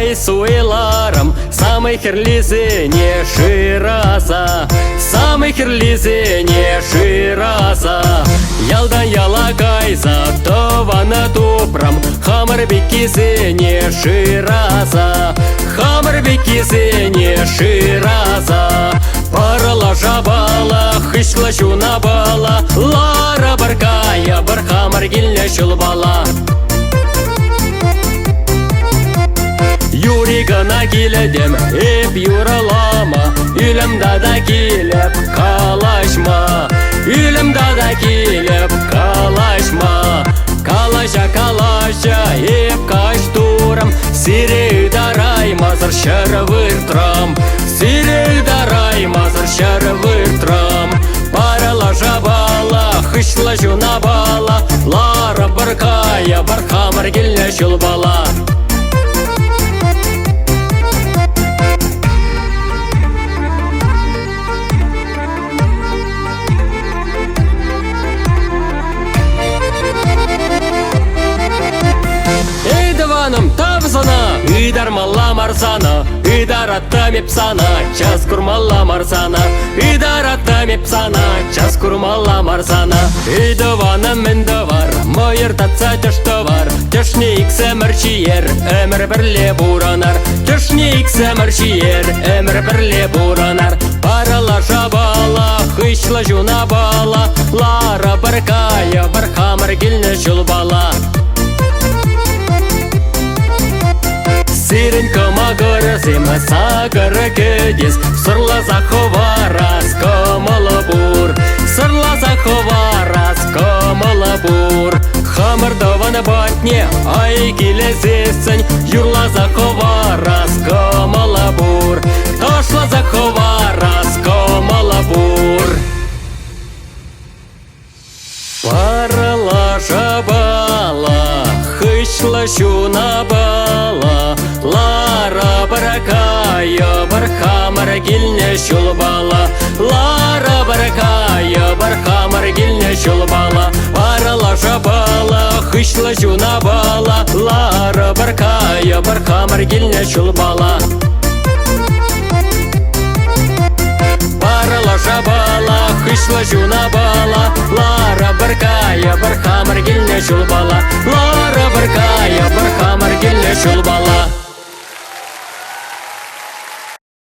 Ой, суйларым, самый херлисе не шираса, самый херлисе не шираса. Ялдан ялакайса, тована тупрам, хамыр бекисе не шираса, хамыр бекисе не шираса. Парала жабала, хышла шуна бала, лара баркая, бар хамыр гилне шулбала. Юригана киледем, эп юралама, Үлім дада келіп калашма, Үлім дада келіп калашма. Калаша, калаша, эп каштурам, Сирей дарай мазыр шарвыр трам, Сирей дарай мазыр шарвыр трам. Парала жабала, хышла жуна бала, Лара баркая, бар хамыр гилне шулбала. Тавзана, идар малла марзана, идар атта мепсана, час курмалла марзана, идар атта мепсана, час курмалла марзана. Идывана менді var, мойыр татса тешті var, тешне иксе мірчиер, өмір бірле буранар, тешне иксе мірчиер, өмір бірле буранар. Парала жабала, хышла жуна бала, лара баркая, бар хамыр гилне шулбала. Сиренька магорасима сагара кедес, Сырла заховарас комала бур, Сырла заховарас комала бур. Хамырдавана батне ай келесесін, Юрла заховарас комала бур, Ташла заховарас комала бур. Парала жабала, хышла шуна бала, Лара баракая, бар хамыр гилне шулбала, Лара баракая, бар хамыр гилне шулбала. Парала жабала, хышла шуна бала, Лара баракая, бар хамыр гилне шулбала. Парала жабала, хышла жуна бала, Лара баркая, бар хамыр гилне шулбала, Лара баркая, бар хамыр гилне шулбала.